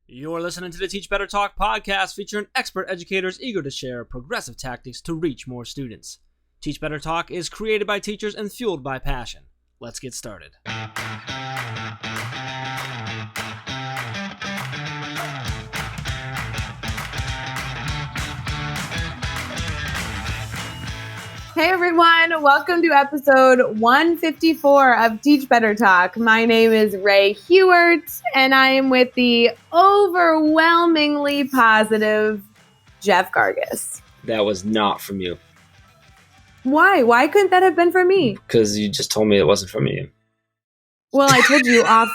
You're listening to the Teach Better Talk podcast featuring expert educators eager to share progressive tactics to reach more students. Teach Better Talk is created by teachers and fueled by passion. Let's get started. Hey everyone, welcome to episode 154 of Teach Better Talk. My name is Ray Hewart, and I am with the overwhelmingly positive Jeff Gargis. That was not from you. Why? Why couldn't that have been from me? Because you just told me it wasn't from you. Well, I told you off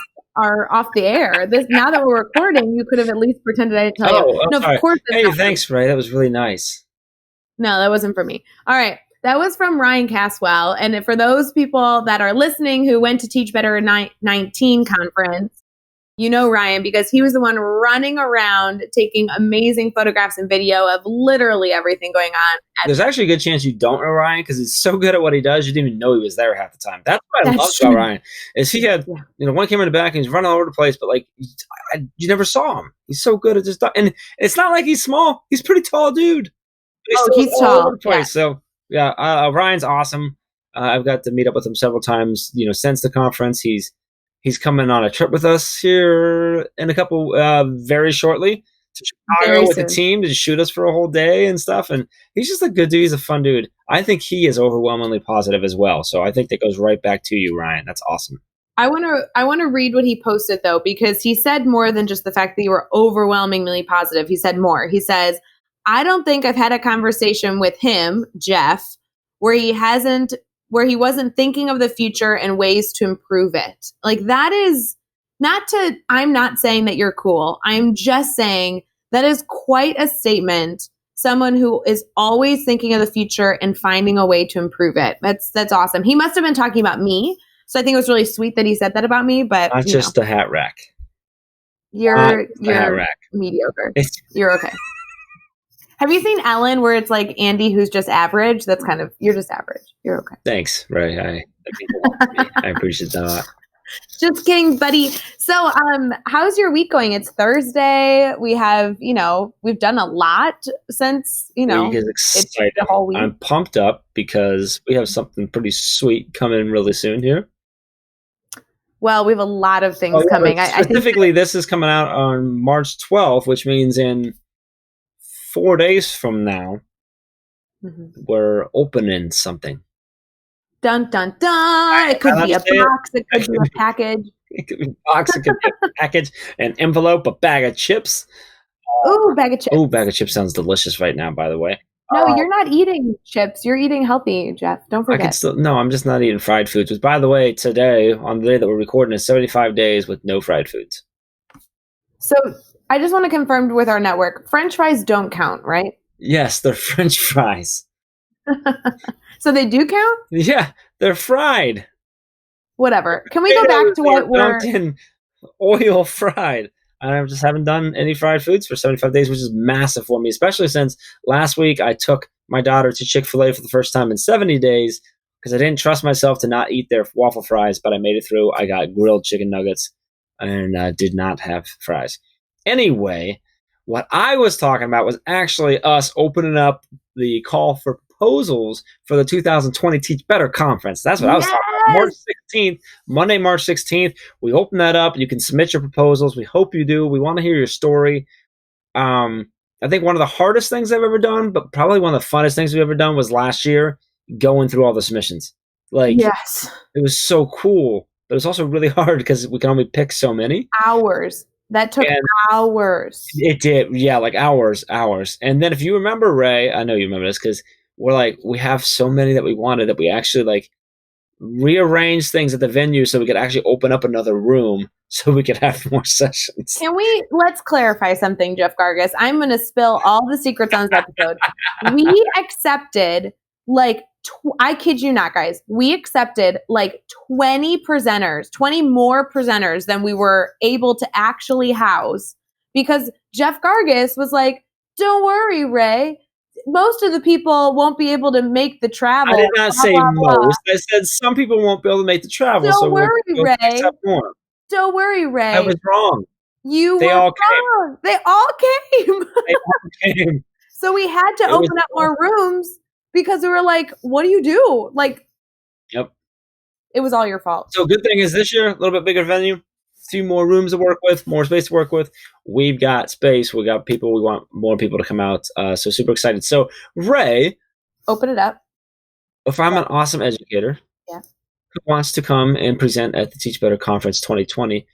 the air. Now that we're recording, you could have at least pretended I didn't tell you. No, of course. Hey, thanks, Ray. That was really nice. No, that wasn't from me. All right. That was from Ryan Caswell. And for those people that are listening who went to Teach Better 19 conference, you know Ryan because he was the one running around taking amazing photographs and video of literally everything going on. There's actually a good chance you don't know Ryan because he's so good at what he does, you didn't even know he was there half the time. That's what I love about Ryan is he had, one camera in the back and he's running all over the place, but you never saw him. He's so good at just, and it's not like he's small. He's a pretty tall dude. He's tall. Yeah. So. Yeah, Ryan's awesome. I've got to meet up with him several times, since the conference. He's coming on a trip with us here in a couple, very shortly to Chicago with the team to shoot us for a whole day and stuff. And he's just a good dude. He's a fun dude. I think he is overwhelmingly positive as well. So I think that goes right back to you, Ryan. That's awesome. I want to read what he posted though, because he said more than just the fact that you were overwhelmingly positive. He said more. He says, I don't think I've had a conversation with him, Jeff, where he wasn't thinking of the future and ways to improve it. Like that is I'm not saying that you're cool. I'm just saying that is quite a statement. Someone who is always thinking of the future and finding a way to improve it. That's awesome. He must have been talking about me. So I think it was really sweet that he said that about me, but not just the hat rack. You're hat rack. Mediocre. You're okay. Have you seen Ellen where it's like Andy who's just average? That's you're just average. You're okay. Thanks, Ray. I appreciate that. Just kidding, buddy. So how's your week going? It's Thursday. We have, we've done a lot since, it's the whole week. I'm pumped up because we have something pretty sweet coming really soon here. Well, we have a lot of things coming. Specifically, this is coming out on March 12th, which means in 4 days from now, we're opening something. Dun, dun, dun. It could be a box. It could be a package. It could be a box. It could be a package, an envelope, a bag of chips. Ooh, bag of chips. Ooh, bag of chips sounds delicious right now, by the way. No, you're not eating chips. You're eating healthy, Jeff. Don't forget. I'm just not eating fried foods. Which, by the way, today, on the day that we're recording, is 75 days with no fried foods. So I just want to confirm with our network, French fries don't count, right? Yes, they're French fries. So they do count? Yeah, they're fried. Whatever. Can we go back to what we're... in oil fried. I just haven't done any fried foods for 75 days, which is massive for me, especially since last week I took my daughter to Chick-fil-A for the first time in 70 days because I didn't trust myself to not eat their waffle fries, but I made it through. I got grilled chicken nuggets and did not have fries. Anyway, what I was talking about was actually us opening up the call for proposals for the 2020 Teach Better Conference. That's what I was talking about. March 16th, Monday, March 16th. We open that up. You can submit your proposals. We hope you do. We want to hear your story. I think one of the hardest things I've ever done, but probably one of the funnest things we've ever done was last year going through all the submissions. Yes. It was so cool, but it's also really hard because we can only pick so many. Hours. That took hours. It did. Yeah, hours. And then if you remember, Ray, I know you remember this because we have so many that we wanted that we actually rearranged things at the venue so we could actually open up another room so we could have more sessions. Let's clarify something, Jeff Gargis. I'm going to spill all the secrets on this episode. We accepted I kid you not, guys. We accepted 20 presenters, 20 more presenters than we were able to actually house because Jeff Gargis was like, don't worry, Ray. Most of the people won't be able to make the travel. I did not say most. I said some people won't be able to make the travel. Don't worry, Ray. Don't worry, Ray. I was wrong. You They were all came. wrong. They all came. They all came. So we had to It was open up more rooms because we were like, what do you do? Like, Yep. it was all your fault. So good thing is this year, a little bit bigger venue, a few more rooms to work with, more space to work with. We've got space. We got people. We want more people to come out. So super excited. So Ray, Open it up. if I'm an awesome educator Yeah. who wants to come and present at the Teach Better Conference 2020,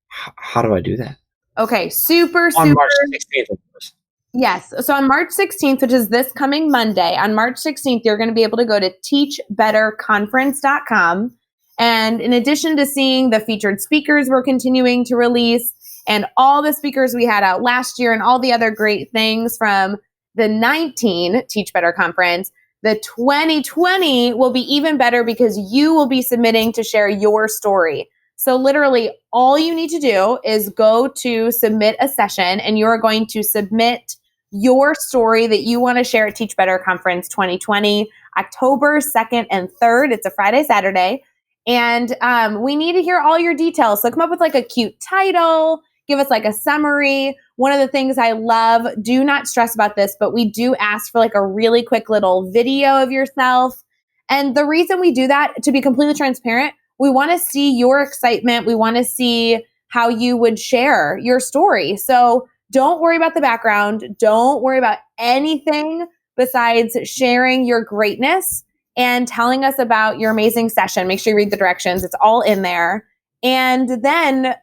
how do I do that? Okay. Super. On March 16th, of course. Yes. So on March 16th, which is this coming Monday, on March 16th, you're going to be able to go to teachbetterconference.com. And in addition to seeing the featured speakers we're continuing to release and all the speakers we had out last year and all the other great things from the 19 Teach Better Conference, the 2020 will be even better because you will be submitting to share your story. So literally all you need to do is go to submit a session and you're going to submit your story that you want to share at Teach Better Conference 2020, October 2nd and 3rd. It's a Friday, Saturday. And we need to hear all your details. So come up with like a cute title, give us like a summary. One of the things I love, do not stress about this, but we do ask for like a really quick little video of yourself. And the reason we do that, to be completely transparent, we want to see your excitement. We want to see how you would share your story. So don't worry about the background. Don't worry about anything besides sharing your greatness and telling us about your amazing session. Make sure you read the directions. It's all in there. And then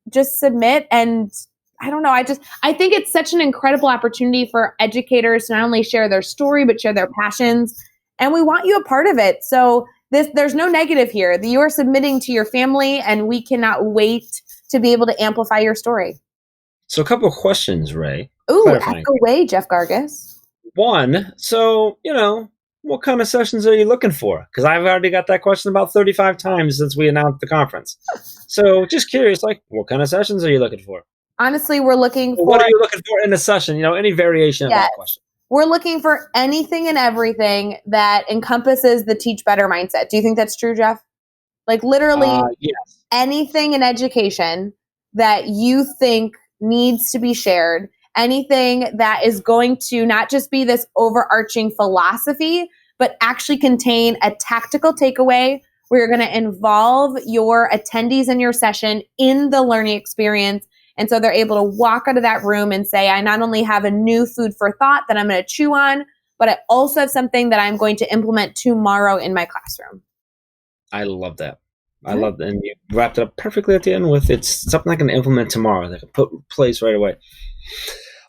just submit. And I don't know. I think it's such an incredible opportunity for educators to not only share their story, but share their passions. And we want you a part of it. So there's no negative here. You are submitting to your family, and we cannot wait to be able to amplify your story. So a couple of questions, Ray. Ooh, ask away, Jeff Gargas. One, so, what kind of sessions are you looking for? Because I've already got that question about 35 times since we announced the conference. So just curious, what kind of sessions are you looking for? Honestly, we're looking for... What are you looking for in a session? Any variation of that question. We're looking for anything and everything that encompasses the Teach Better mindset. Do you think that's true, Jeff? Like literally yes. Anything in education that you think needs to be shared, anything that is going to not just be this overarching philosophy, but actually contain a tactical takeaway where you're going to involve your attendees in your session in the learning experience. And so they're able to walk out of that room and say, I not only have a new food for thought that I'm going to chew on, but I also have something that I'm going to implement tomorrow in my classroom. I love that. I love that. And you wrapped it up perfectly at the end with it's something I can implement tomorrow that I can put in place right away.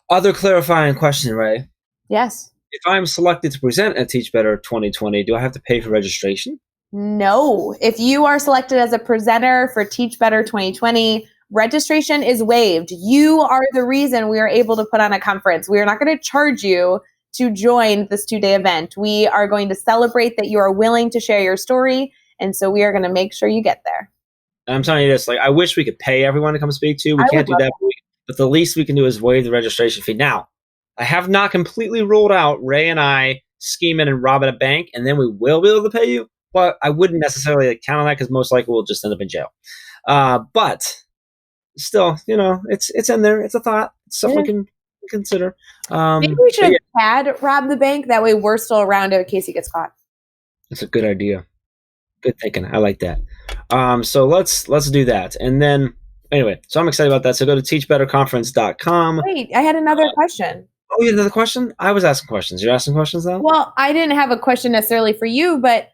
Other clarifying question, Ray. Yes. If I'm selected to present at Teach Better 2020, do I have to pay for registration? No. If you are selected as a presenter for Teach Better 2020, registration is waived. You are the reason we are able to put on a conference. We are not going to charge you to join this 2-day event. We are going to celebrate that you are willing to share your story. And so we are going to make sure you get there. And I'm telling you this, I wish we could pay everyone to come speak to. We can't do that, but the least we can do is waive the registration fee. Now, I have not completely ruled out Ray and I scheming and robbing a bank, and then we will be able to pay you. But I wouldn't necessarily count on that because most likely we'll just end up in jail. But still, it's in there. It's a thought. It's something we can consider. Maybe we should have had rob the bank. That way we're still around in case he gets caught. That's a good idea. Good thinking. I like that. So let's do that. And then, anyway, so I'm excited about that. So go to teachbetterconference.com. Wait, I had another question. Oh, you had another question? I was asking questions. You're asking questions now? Well, I didn't have a question necessarily for you, but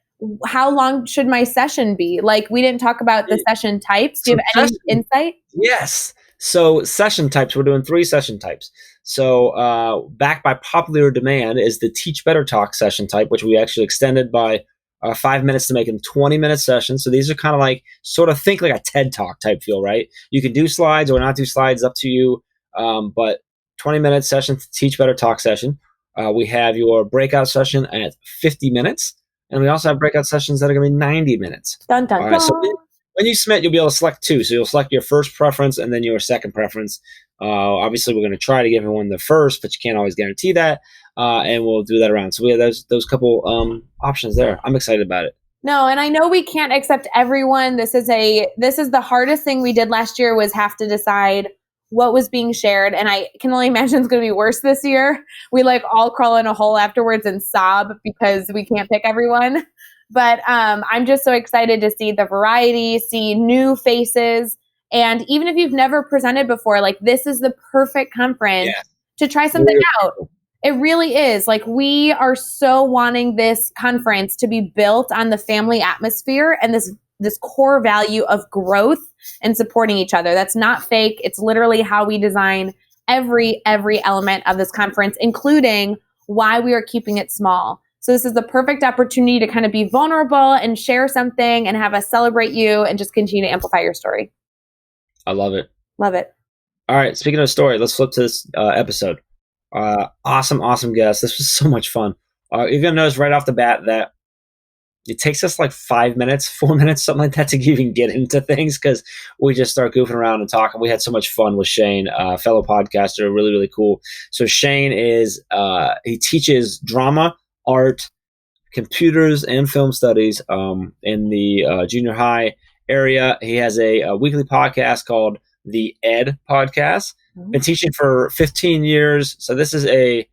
how long should my session be? We didn't talk about the session types. Do you have any insight? Yes. So session types, we're doing 3 session types. So backed by popular demand is the Teach Better Talk session type, which we actually extended by 5 minutes to make them 20-minute sessions. So these are kind of sort of think like a TED Talk type feel, right? You can do slides or not do slides, up to you. But 20-minute session, Teach Better Talk session. We have your breakout session at 50 minutes. And we also have breakout sessions that are going to be 90 minutes. Dun, dun, All right, dun. so when you submit, you'll be able to select 2. So you'll select your first preference and then your second preference. Obviously, we're going to try to give everyone the first, but you can't always guarantee that. And we'll do that around. So we have those couple options there. I'm excited about it. No, and I know we can't accept everyone. This is the hardest thing we did last year was have to decide what was being shared. And I can only imagine it's going to be worse this year. We like all crawl in a hole afterwards and sob because we can't pick everyone. But I'm just so excited to see the variety, see new faces. And even if you've never presented before, like this is the perfect conference to try something out. It really is. Like we are so wanting this conference to be built on the family atmosphere and this core value of growth and supporting each other. That's not fake. It's literally how we design every element of this conference, including why we are keeping it small. So this is the perfect opportunity to kind of be vulnerable and share something and have us celebrate you and just continue to amplify your story. I love it. Love it. All right. Speaking of story, let's flip to this episode. Awesome guest. This was so much fun. You're going to notice right off the bat that it takes us like 5 minutes, 4 minutes, something like that to even get into things because we just start goofing around and talking. We had so much fun with Shane, fellow podcaster, really, really cool. So Shane he teaches drama, art, computers, and film studies in the junior high area. He has a weekly podcast called the Ed Podcast. Been teaching for 15 years. So this is a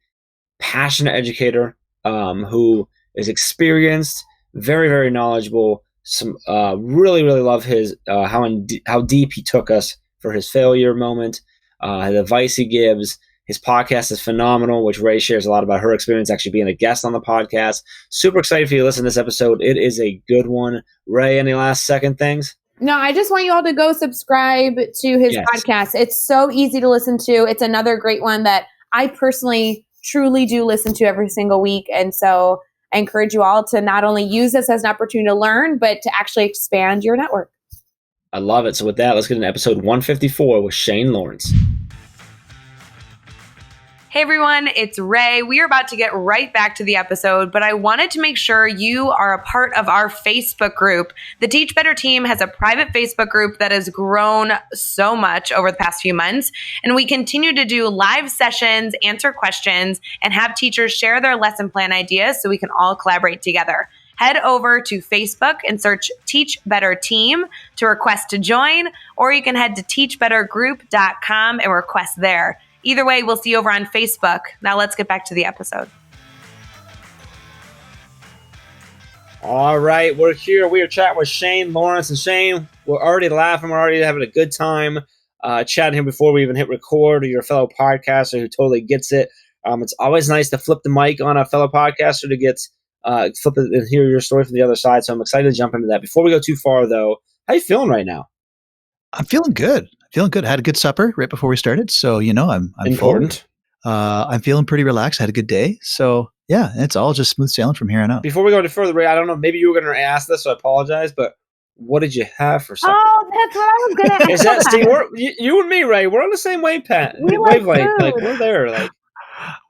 passionate educator who is experienced, very, very knowledgeable. Some really, really love his how deep he took us for his failure moment, the advice he gives. His podcast is phenomenal, which Ray shares a lot about her experience actually being a guest on the podcast. Super excited for you to listen to this episode. It is a good one. Ray, any last second things? No, I just want you all to go subscribe to his podcast. It's so easy to listen to. It's another great one that I personally truly do listen to every single week. And so I encourage you all to not only use this as an opportunity to learn, but to actually expand your network. I love it. So with that, let's get into episode 154 with Shane Lawrence. Hey everyone, it's Ray. We are about to get right back to the episode, but I wanted to make sure you are a part of our Facebook group. The Teach Better team has a private Facebook group that has grown so much over the past few months, and we continue to do live sessions, answer questions, and have teachers share their lesson plan ideas so we can all collaborate together. Head over to Facebook and search Teach Better Team to request to join, or you can head to teachbettergroup.com and request there. Either way, we'll see you over on Facebook. Now let's get back to the episode. All right, we're here. We are chatting with Shane Lawrence. And Shane, we're already laughing. We're already having a good time chatting here before we even hit record. You're a fellow podcaster who totally gets it. It's always nice to flip the mic on a fellow podcaster to get flip it and hear your story from the other side. So I'm excited to jump into that. Before we go too far, though, how you feeling right now? I'm feeling good. I had a good supper right before we started. So, I'm important. Full. I'm feeling pretty relaxed. I had a good day. So, yeah, it's all just smooth sailing from here on out. Before we go any further, Ray, I don't know, maybe you were going to ask this, so I apologize, but what did you have for supper? Oh, that's what I was going to ask. Is that, Steve, you and me, Ray, we're on the same wavelength. Like, we're there. Like,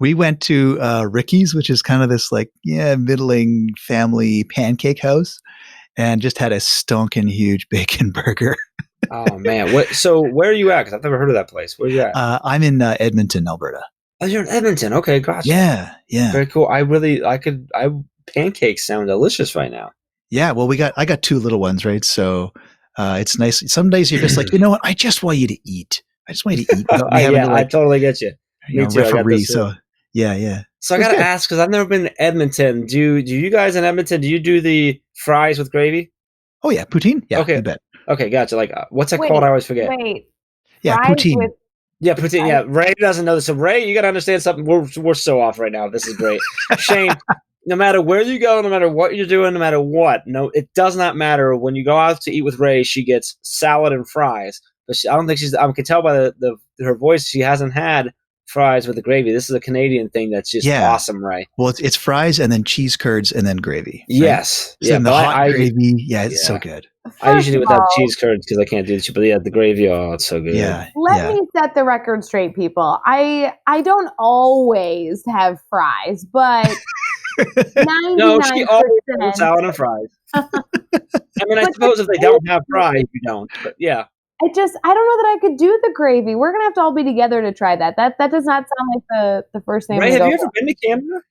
we went to Ricky's, which is kind of this middling family pancake house, and just had a stonking huge bacon burger. Oh man! So where are you at? Because I've never heard of that place. Where are you at? I'm in Edmonton, Alberta. Oh, you're in Edmonton. Okay, gotcha. Yeah. Very cool. Pancakes sound delicious right now. Yeah. Well, I got two little ones, right? So it's nice. Some days you're just like, you know what? I just want you to eat. I totally get you. Me too. Referee. So yeah. So I got to ask because I've never been to Edmonton. Do you guys in Edmonton? Do you do the fries with gravy? Oh yeah, poutine. Yeah. Okay. You bet. Okay, gotcha. Like, what's that called? I always forget. Yeah, poutine. Poutine. Yeah, Ray doesn't know this. So, Ray, you got to understand something. We're so off right now. This is great. Shane, no matter where you go, no matter what you're doing, no matter what, no, it does not matter. When you go out to eat with Ray, she gets salad and fries. But I don't think I can tell by her voice she hasn't had fries with the gravy. This is a Canadian thing that's just awesome, right? Well, it's fries and then cheese curds and then gravy. Right? Yes. So the hot gravy. Yeah, it's so good. I usually do without cheese curds because I can't do the but the gravy, it's so good. Yeah. Let me set the record straight, people. I don't always have fries, but 99%. No, she always has salad and fries. I mean, I suppose if they don't have fries, you don't. But yeah. I don't know that I could do the gravy. We're gonna have to all be together to try that. That does not sound like the first name. Ray, have you ever been to Canada?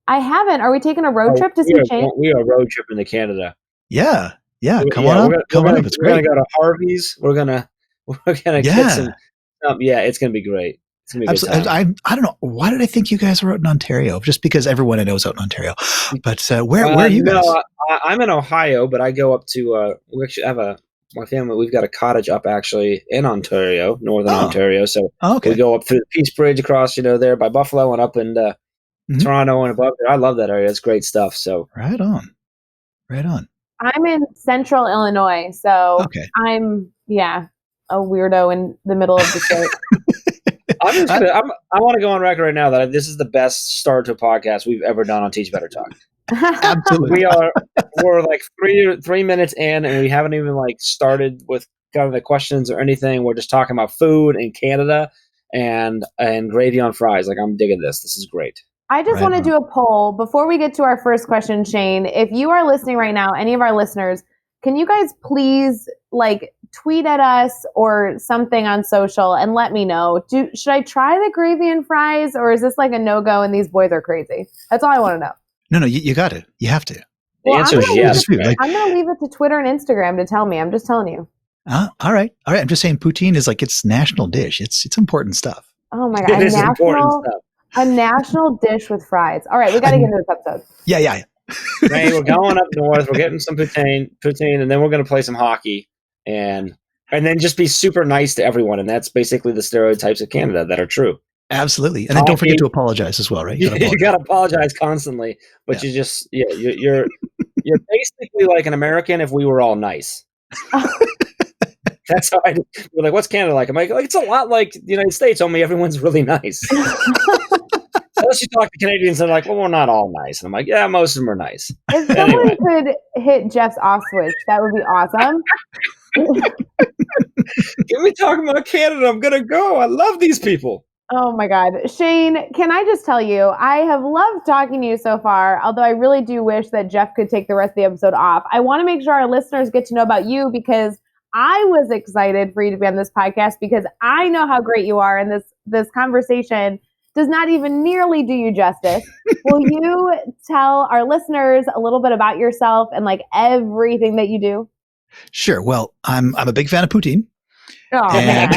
I haven't. Are we taking a road trip to see Shane? We are road tripping to Canada. Yeah. Come Yeah, on up. Come on up. It's we're gonna great. go to Harvey's. We're gonna get Yeah. some. Yeah, it's gonna be great. It's gonna be a good Absolutely. time. I don't know. Why did I think you guys were out in Ontario? Just because everyone I know is out in Ontario. But where are you No, guys? I'm in Ohio, but I go up to. We actually have my family. We've got a cottage up actually in Ontario, northern Oh, Ontario. So we okay. go up through the Peace Bridge across, there by Buffalo and up into Mhm. Toronto and above there. I love that area. It's great stuff. So Right on. Right on. I'm in central Illinois, so Okay. I'm a weirdo in the middle of the state. I'm just gonna. I want to go on record right now that this is the best start to a podcast we've ever done on Teach Better Talk. Absolutely. We're like 3 minutes in, and we haven't even like started with kind of the questions or anything. We're just talking about food in Canada and gravy on fries. Like, I'm digging this. This is great. I just Right want to on. do a poll before we get to our first question, Shane. If you are listening right now, any of our listeners, can you guys please tweet at us or something on social and let me know? Should I try the gravy and fries, or is this like a no-go and these boys are crazy? That's all I want to know. No, you got it. You have to. The answer is yes. I'm going to leave it to Twitter and Instagram to tell me. I'm just telling you. All right. I'm just saying poutine is like it's national dish. It's important stuff. Oh my God. It is important stuff. A national dish with fries. All right, we got to get into this episode. Yeah. Hey, we're going up north. We're getting some poutine, and then we're going to play some hockey, and then just be super nice to everyone. And that's basically the stereotypes of Canada that are true. Absolutely. And then don't forget to apologize as well, right? You got to apologize constantly, but you just you're basically like an American if we were all nice. That's how we're like, what's Canada like? I'm like, it's a lot like the United States, only everyone's really nice. Unless you talk to Canadians, they're like, well, we're not all nice. And I'm like, yeah, most of them are nice. If someone could hit Jeff's off switch, that would be awesome. Get me talking about Canada. I'm going to go. I love these people. Oh my God. Shane, can I just tell you, I have loved talking to you so far, although I really do wish that Jeff could take the rest of the episode off. I want to make sure our listeners get to know about you because I was excited for you to be on this podcast because I know how great you are, and this conversation does not even nearly do you justice. Will you tell our listeners a little bit about yourself and like everything that you do? Sure. Well, I'm a big fan of poutine. Oh, man.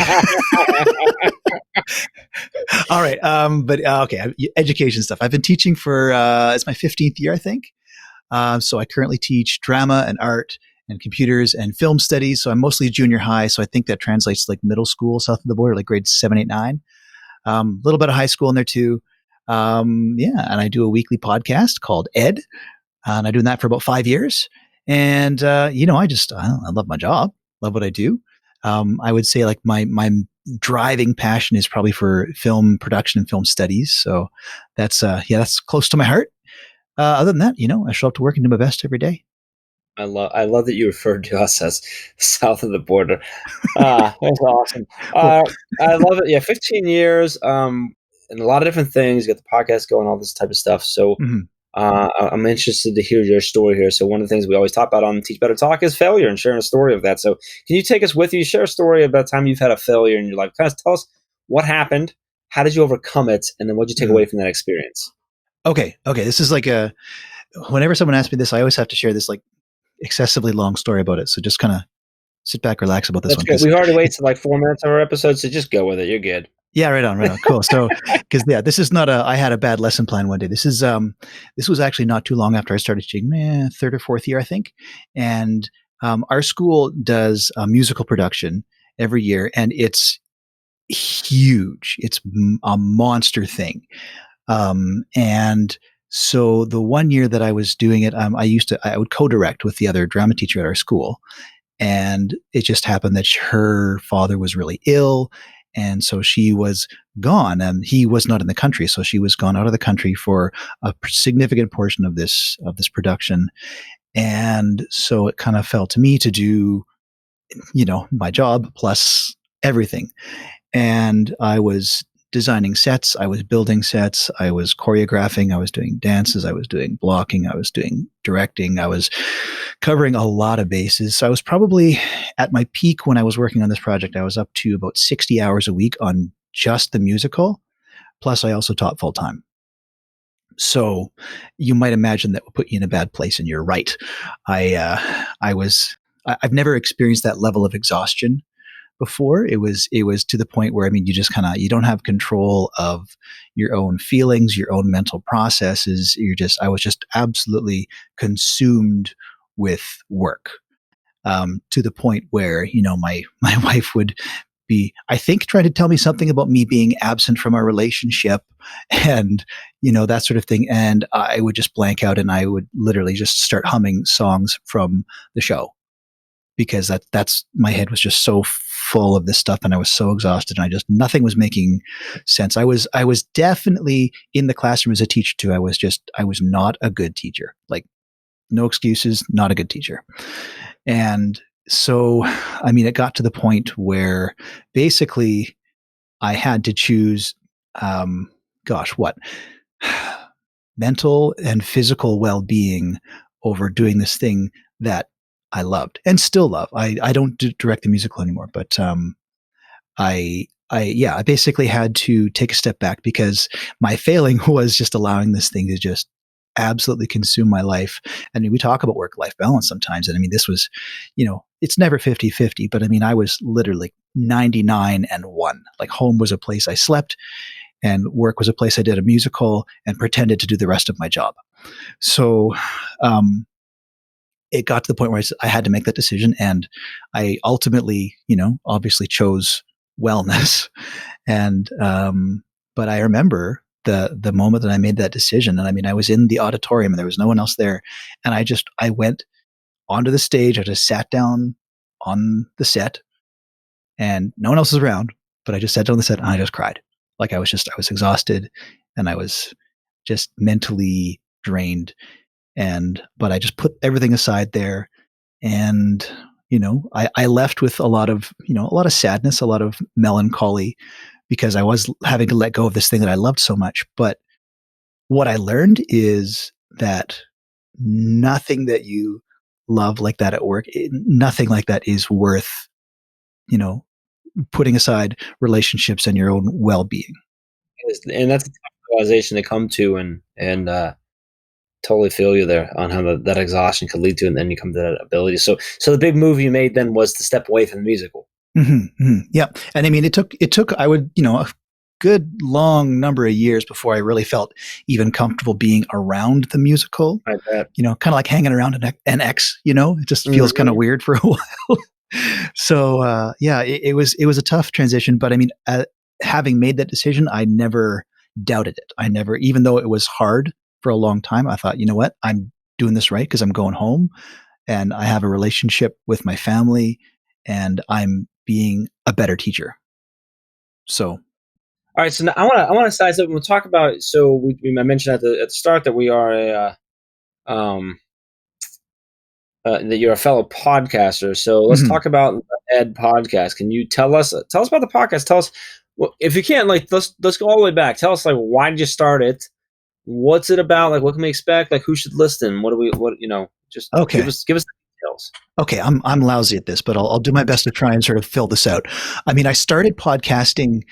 All right. Okay. Education stuff. I've been teaching for, it's my 15th year, I think. So I currently teach drama and art and computers and film studies. So I'm mostly junior high. So I think that translates to like middle school, south of the border, like grades 7, 8, 9. A little bit of high school in there too. And I do a weekly podcast called Ed. And I've been doing that for about 5 years. And, I love my job, love what I do. I would say like my driving passion is probably for film production and film studies. So that's close to my heart. Other than that, I show up to work and do my best every day. I love that you referred to us as south of the border. That's awesome. I love it. Yeah, 15 years, and a lot of different things. You got the podcast going, all this type of stuff. So I'm interested to hear your story here. So one of the things we always talk about on Teach Better Talk is failure and sharing a story of that. So can you take us with you? Share a story about a time you've had a failure in your life. Kind of tell us what happened, how did you overcome it, and then what did you take away from that experience? Okay. This is like whenever someone asks me this, I always have to share this like excessively long story about it. So just kind of sit back, relax about this one. We've already waited like 4 minutes of our episode, so just go with it. You're good. Yeah, right on. Cool. So, this is not I had a bad lesson plan one day. This was actually not too long after I started teaching, 3rd or 4th year, I think. And our school does a musical production every year, and it's huge. It's a monster thing. And so the one year that I was doing it, I would co-direct with the other drama teacher at our school. And it just happened that her father was really ill. And so she was gone, and he was not in the country. So she was gone out of the country for a significant portion of this production. And so it kind of fell to me to do, my job plus everything. And I was designing sets, I was building sets, I was choreographing, I was doing dances, I was doing blocking, I was doing directing, I was covering a lot of bases. So I was probably at my peak when I was working on this project. I was up to about 60 hours a week on just the musical. Plus I also taught full time. So you might imagine that would put you in a bad place, and you're right. I've never experienced that level of exhaustion before. It was to the point where, I mean, you just kind of, you don't have control of your own feelings, your own mental processes. I was just absolutely consumed with work, to the point where, my wife would be, I think, trying to tell me something about me being absent from our relationship, and, that sort of thing. And I would just blank out, and I would literally just start humming songs from the show, because that's my head was just so full of this stuff, and I was so exhausted, and nothing was making sense. I was definitely in the classroom as a teacher too. I was not a good teacher. Like, no excuses, not a good teacher. And so, I mean, it got to the point where basically I had to choose, what, mental and physical well-being over doing this thing that I loved and still love. I don't direct the musical anymore, but I basically had to take a step back, because my failing was just allowing this thing to just absolutely consume my life. I mean, we talk about work-life balance sometimes, and I mean, this was, it's never 50-50, but I mean, I was literally 99 and 1. Like, home was a place I slept, and work was a place I did a musical and pretended to do the rest of my job. So, it got to the point where I had to make that decision, and I ultimately, obviously chose wellness. And, but I remember the moment that I made that decision, and I mean, I was in the auditorium and there was no one else there. And I went onto the stage. I just sat down on the set, and no one else was around, but I just sat down on the set and I just cried. Like, I was exhausted, and I was just mentally drained. But I just put everything aside there, and, I left with a lot of sadness, a lot of melancholy, because I was having to let go of this thing that I loved so much. But what I learned is that nothing that you love like that at work, nothing like that is worth, putting aside relationships and your own well-being. And that's a tough realization to come to, and totally feel you there on how that exhaustion could lead to, and then you come to that ability. So the big move you made then was to step away from the musical. Mm-hmm, mm-hmm. Yeah. And I mean, it took, I would, a good long number of years before I really felt even comfortable being around the musical. I bet. Kind of like hanging around an ex, it just feels kind of weird for a while. So, it was a tough transition, but I mean, having made that decision, I never doubted it. I never, even though it was hard for a long time, I thought, you know what, I'm doing this right, because I'm going home and I have a relationship with my family, and I'm being a better teacher. So, all right. So now I want to size up, and we'll talk about. So I mentioned at the start that we are that you're a fellow podcaster. So let's talk about the Ed podcast. Can you tell us about the podcast? Tell us, well, if you can, like, let's go all the way back. Tell us, like, why did you start it? What's it about? Like, what can we expect? Like, who should listen? Just okay. Give us the details. Okay, I'm lousy at this, but I'll do my best to try and sort of fill this out. I mean, I started podcasting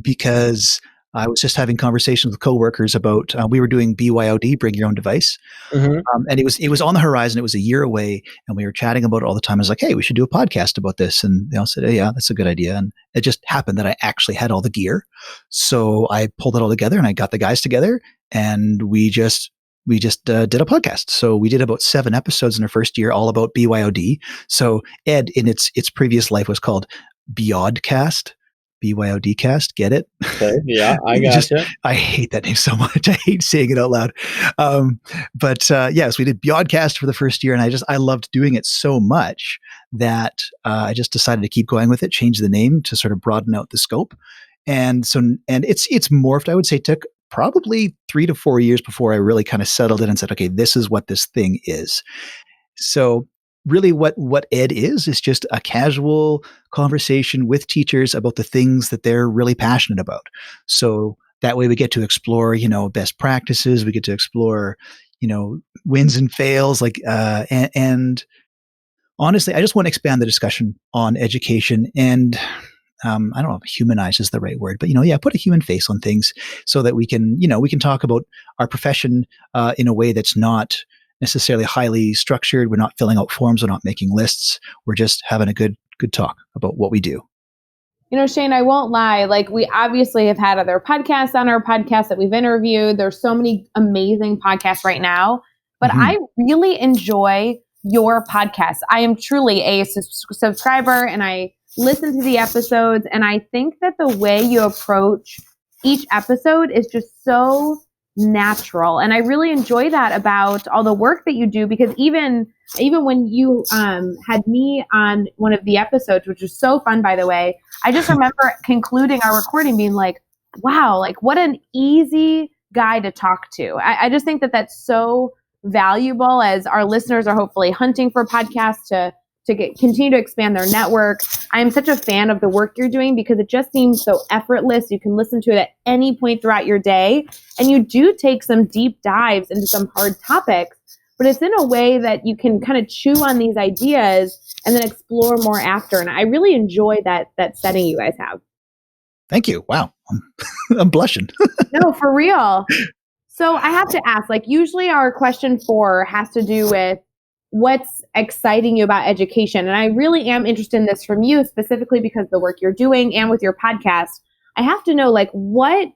because I was just having conversations with coworkers about, we were doing BYOD, bring your own device. Mm-hmm. And it was on the horizon. It was a year away, and we were chatting about it all the time. I was like, hey, we should do a podcast about this. And they all said, hey, yeah, that's a good idea. And it just happened that I actually had all the gear. So I pulled it all together, and I got the guys together, and we just did a podcast. So we did about 7 episodes in our first year, all about BYOD. So Ed, in its previous life, was called Biodcast. BYOD cast, get it? Okay, yeah, I gotcha. I hate that name so much. I hate saying it out loud. Yes, we did Biodcast for the first year, and I loved doing it so much that I just decided to keep going with it, change the name to sort of broaden out the scope. And it's morphed. I would say took probably 3 to 4 years before I really kind of settled in and said, okay, this is what this thing is. So really what Ed is just a casual conversation with teachers about the things that they're really passionate about. So that way we get to explore, best practices. We get to explore, wins and fails, and honestly, I just want to expand the discussion on education. And I don't know if humanize is the right word, but put a human face on things so that we can talk about our profession in a way that's not necessarily highly structured. We're not filling out forms. We're not making lists. We're just having a good talk about what we do. Shane, I won't lie. Like, we obviously have had other podcasts on our podcast that we've interviewed. There's so many amazing podcasts right now, but I really enjoy your podcast. I am truly a subscriber, and I listen to the episodes, and I think that the way you approach each episode is just so natural. And I really enjoy that about all the work that you do, because even when you had me on one of the episodes, which was so fun, by the way, I just remember concluding our recording being like, wow, like what an easy guy to talk to. I just think that that's so valuable as our listeners are hopefully hunting for podcasts to continue to expand their network. I am such a fan of the work you're doing because it just seems so effortless. You can listen to it at any point throughout your day. And you do take some deep dives into some hard topics, but it's in a way that you can kind of chew on these ideas and then explore more after. And I really enjoy that setting you guys have. Thank you. Wow. I'm blushing. No, for real. So I have to ask, like, usually our question 4 has to do with what's exciting you about education. And I really am interested in this from you, specifically because of the work you're doing and with your podcast. I have to know, like, what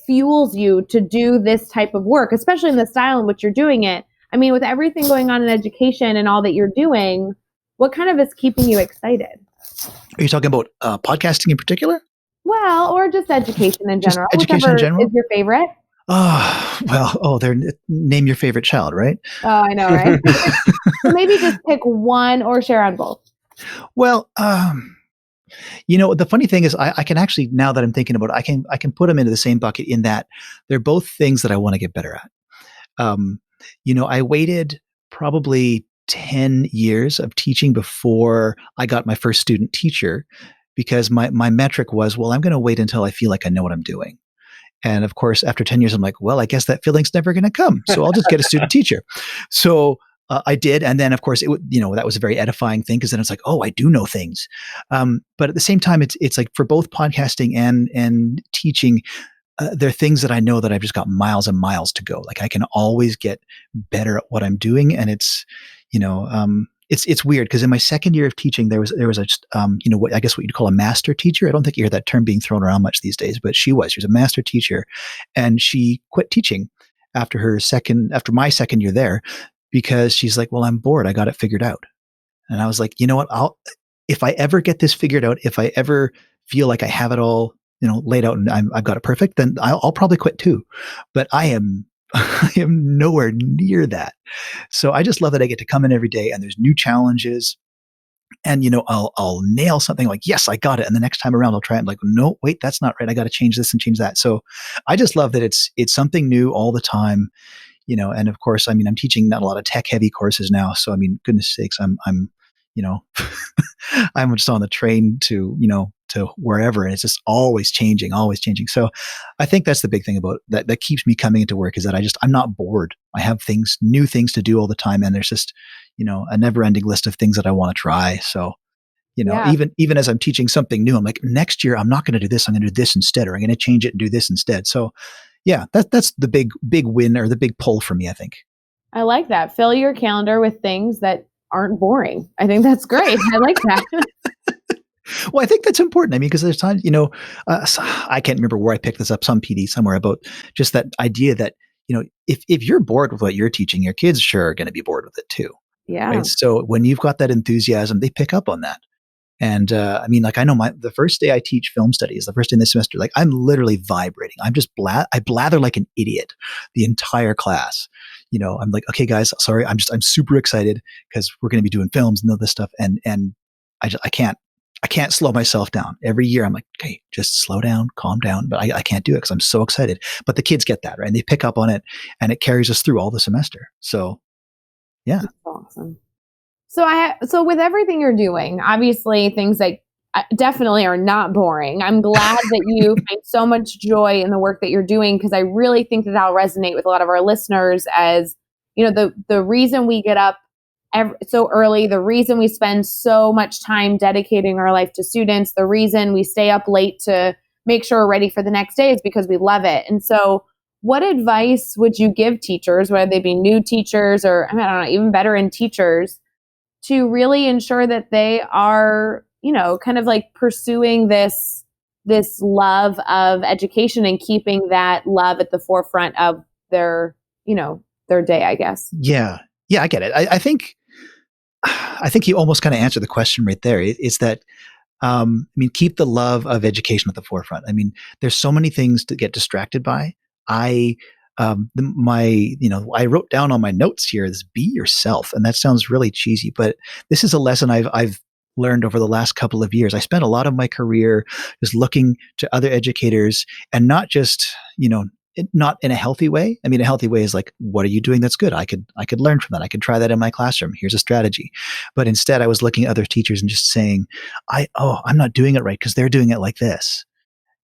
fuels you to do this type of work, especially in the style in which you're doing it. I mean, with everything going on in education and all that you're doing, what kind of is keeping you excited? Are you talking about podcasting in particular? Well, or just education in general. Just education in general? Is your favorite? Name your favorite child, right? Oh, I know, right? So maybe just pick one or share on both. Well, the funny thing is I can actually, now that I'm thinking about it, I can put them into the same bucket in that they're both things that I want to get better at. I waited probably 10 years of teaching before I got my first student teacher because my metric was, well, I'm going to wait until I feel like I know what I'm doing. And of course, after 10 years, I'm like, well, I guess that feeling's never going to come. So I'll just get a student teacher. So I did. And then of course, that was a very edifying thing because then it's like, oh, I do know things. But at the same time, it's like for both podcasting and teaching, there are things that I know that I've just got miles and miles to go. Like I can always get better at what I'm doing. And it's weird because in my second year of teaching, there was what I guess what you'd call a master teacher. I don't think you hear that term being thrown around much these days, but she was a master teacher, and she quit teaching after my second year there because she's like, well, I'm bored. I got it figured out. And I was like, you know what? If I ever get this figured out, if I ever feel like I have it all, laid out and I've got it perfect, then I'll probably quit too. But I am nowhere near that. So I just love that I get to come in every day and there's new challenges and, I'll nail something like, yes, I got it. And the next time around, I'll try it. I'm like, no, wait, that's not right. I got to change this and change that. So I just love that it's something new all the time, and of course, I'm teaching not a lot of tech heavy courses now. So, goodness sakes, I'm I'm just on the train to wherever. And it's just always changing. So I think that's the big thing about that keeps me coming into work is that I'm not bored. I have new things to do all the time. And there's just, a never ending list of things that I want to try. So, even as I'm teaching something new, I'm like, next year, I'm not going to do this. I'm going to do this instead, or I'm going to change it and do this instead. So yeah, that's the big win or the big pull for me, I think. I like that. Fill your calendar with things that aren't boring. I think that's great. I like that. Well, I think that's important. Because there's times, I can't remember where I picked this up, some PD somewhere about just that idea that, if you're bored with what you're teaching, your kids sure are going to be bored with it too. Yeah. Right? So when you've got that enthusiasm, they pick up on that. And I know the first day I teach film studies, the first day in the semester, like I'm literally vibrating. I'm just I blather like an idiot the entire class. I'm like, okay, guys, sorry, I'm super excited because we're going to be doing films and all this stuff. And I can't slow myself down. Every year I'm like, okay, just slow down, calm down. But I can't do it because I'm so excited. But the kids get that, right? And they pick up on it and it carries us through all the semester. So yeah. That's awesome. So with everything you're doing, obviously things that definitely are not boring. I'm glad that you find so much joy in the work that you're doing because I really think that that'll resonate with a lot of our listeners as, the reason we get up so early, the reason we spend so much time dedicating our life to students, the reason we stay up late to make sure we're ready for the next day is because we love it. And so what advice would you give teachers, whether they be new teachers or, I don't know, even veteran teachers, to really ensure that they are, kind of like pursuing this love of education and keeping that love at the forefront of their, their day, I guess? Yeah. Yeah, I get it. I think you almost kind of answered the question right there. It's that, keep the love of education at the forefront. There's so many things to get distracted by. I wrote down on my notes here is be yourself. And that sounds really cheesy, but this is a lesson I've learned over the last couple of years. I spent a lot of my career just looking to other educators and not just, not in a healthy way. A healthy way is like, what are you doing that's good? I could learn from that. I could try that in my classroom. Here's a strategy. But instead I was looking at other teachers and just saying, I'm not doing it right because they're doing it like this.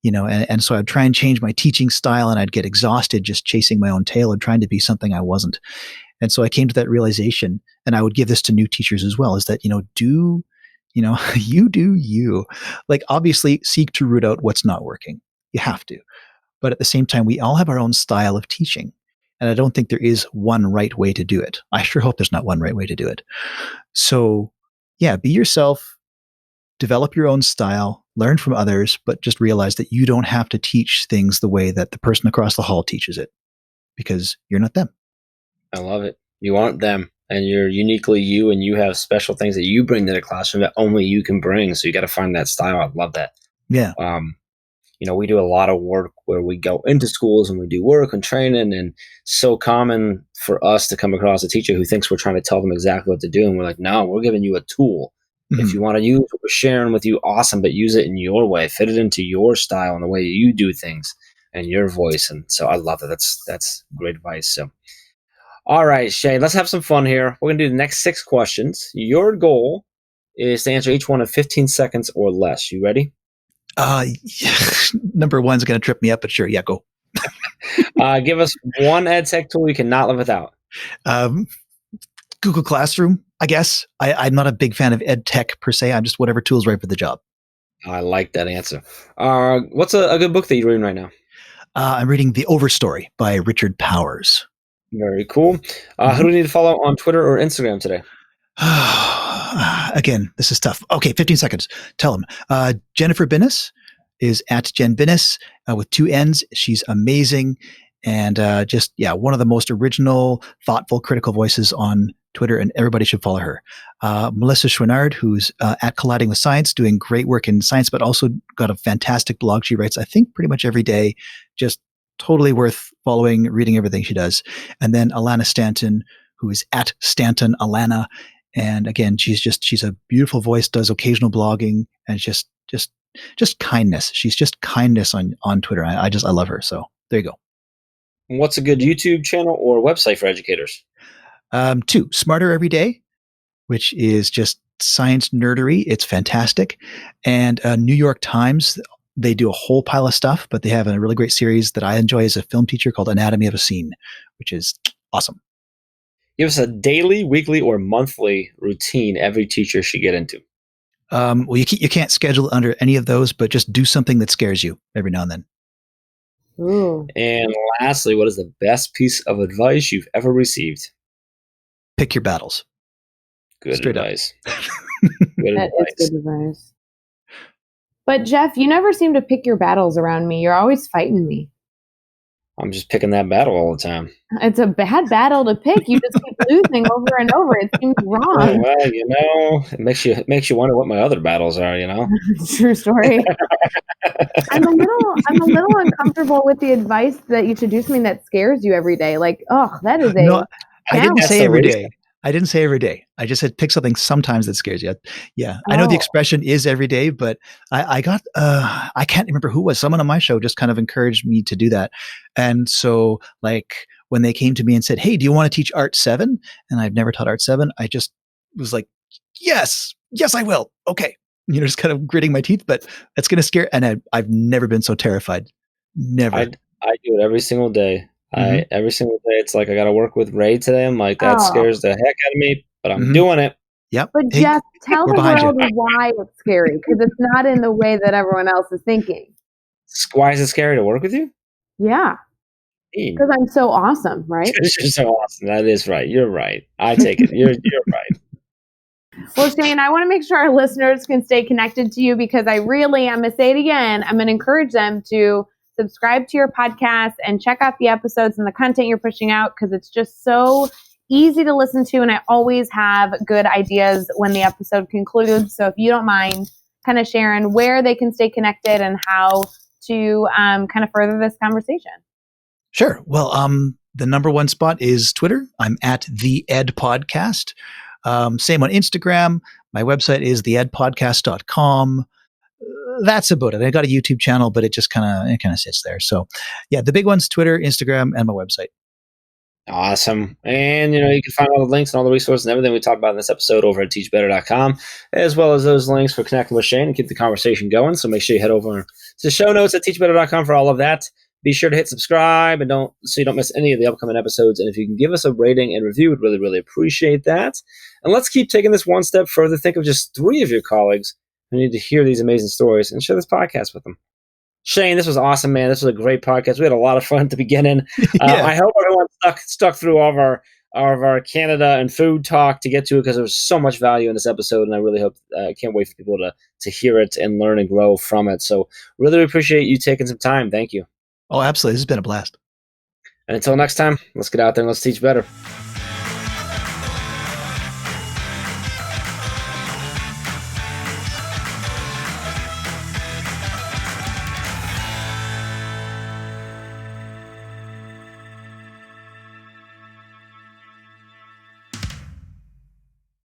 And so I'd try and change my teaching style and I'd get exhausted just chasing my own tail and trying to be something I wasn't. And so I came to that realization, and I would give this to new teachers as well, is that, you do you. Like, obviously seek to root out what's not working. You have to. But at the same time, we all have our own style of teaching. And I don't think there is one right way to do it. I sure hope there's not one right way to do it. So yeah, be yourself, develop your own style, learn from others, but just realize that you don't have to teach things the way that the person across the hall teaches it, because you're not them. I love it. You aren't them, and you're uniquely you, and you have special things that you bring to the classroom that only you can bring. So you got to find that style. I love that. Yeah. We do a lot of work where we go into schools and we do work and training, and so common for us to come across a teacher who thinks we're trying to tell them exactly what to do. And we're like, no, we're giving you a tool. Mm-hmm. If you want to use what we're sharing with you, awesome, but use it in your way, fit it into your style and the way you do things and your voice. And so I love it. That's great advice. So, all right, Shay, let's have some fun here. We're going to do the next 6 questions. Your goal is to answer each one in 15 seconds or less. You ready? Number one's going to trip me up, but sure. Yeah, go. Give us one ed tech tool you cannot live without. Google Classroom, I guess. I'm not a big fan of ed tech per se. I'm just whatever tool's right for the job. I like that answer. What's a good book that you're reading right now? I'm reading The Overstory by Richard Powers. Very cool. Who do we need to follow on Twitter or Instagram today? Again, this is tough. Okay, 15 seconds. Tell them. Jennifer Binnis is at Jen Binnis with 2 N's. She's amazing. And one of the most original, thoughtful, critical voices on Twitter, and everybody should follow her. Melissa Chouinard, who's at Colliding with Science, doing great work in science, but also got a fantastic blog. She writes, I think, pretty much every day. Just totally worth following, reading everything she does. And then Alana Stanton, who is at Stanton Alana. And again, she's a beautiful voice, does occasional blogging, and just kindness. She's just kindness on Twitter. I love her. So there you go. What's a good YouTube channel or website for educators? 2, Smarter Every Day, which is just science nerdery. It's fantastic. And New York Times, they do a whole pile of stuff, but they have a really great series that I enjoy as a film teacher called Anatomy of a Scene, which is awesome. Give us a daily, weekly, or monthly routine every teacher should get into. Well, you can't schedule under any of those, but just do something that scares you every now and then. Ooh. And lastly, what is the best piece of advice you've ever received? Pick your battles. Good Straight advice. That is good advice. But Jeff, you never seem to pick your battles around me. You're always fighting me. I'm just picking that battle all the time. It's a bad battle to pick. You just keep losing over and over. It seems wrong. Oh, well, it makes you wonder what my other battles are. True story. I'm a little uncomfortable with the advice that you should do something that scares you every day. Like, that is a. No, I didn't say every day. I didn't say every day. I just said pick something sometimes that scares you. Yeah. I know the expression is every day, but I can't remember who was. Someone on my show just kind of encouraged me to do that. And so like when they came to me and said, hey, do you want to teach Art 7? And I've never taught Art 7. I just was like, yes, I will. Okay. Just kind of gritting my teeth, but that's going to scare. And I've never been so terrified. Never. I do it every single day. Every single day, it's like I got to work with Ray today. I'm like, that scares the heck out of me. but I'm doing it. Yep. But Hey, Jeff, tell we're the behind you. world why it's scary, because it's not in the way that everyone else is thinking. Why is it scary to work with you? Yeah, because I'm so awesome, right? You're so awesome. That is right. You're right. I take it. You're right. Well, Shane, I want to make sure our listeners can stay connected to you, because I'm going to say it again, I'm going to encourage them to subscribe to your podcast and check out the episodes and the content you're pushing out, because it's just so easy to listen to, and I always have good ideas when the episode concludes. So if you don't mind kind of sharing where they can stay connected and how to kind of further this conversation. Sure. Well, the number one spot is Twitter. I'm at the Ed Podcast. Same on Instagram. My website is theedpodcast.com. That's about it. I got a YouTube channel, but it kind of sits there. So yeah, the big ones, Twitter, Instagram, and my website. Awesome. And, you can find all the links and all the resources and everything we talked about in this episode over at teachbetter.com, as well as those links for connecting with Shane and keep the conversation going. So make sure you head over to the show notes at teachbetter.com for all of that. Be sure to hit subscribe and so you don't miss any of the upcoming episodes. And if you can give us a rating and review, we'd really, really appreciate that. And let's keep taking this one step further. Think of just 3 of your colleagues who need to hear these amazing stories and share this podcast with them. Shane, this was awesome, man. This was a great podcast. We had a lot of fun at the beginning. Yeah. I hope everyone stuck through all of our Canada and food talk to get to it, because there was so much value in this episode, and I really hope I can't wait for people to hear it and learn and grow from it. So really appreciate you taking some time. Thank you. Oh, absolutely. This has been a blast. And until next time, let's get out there and let's teach better.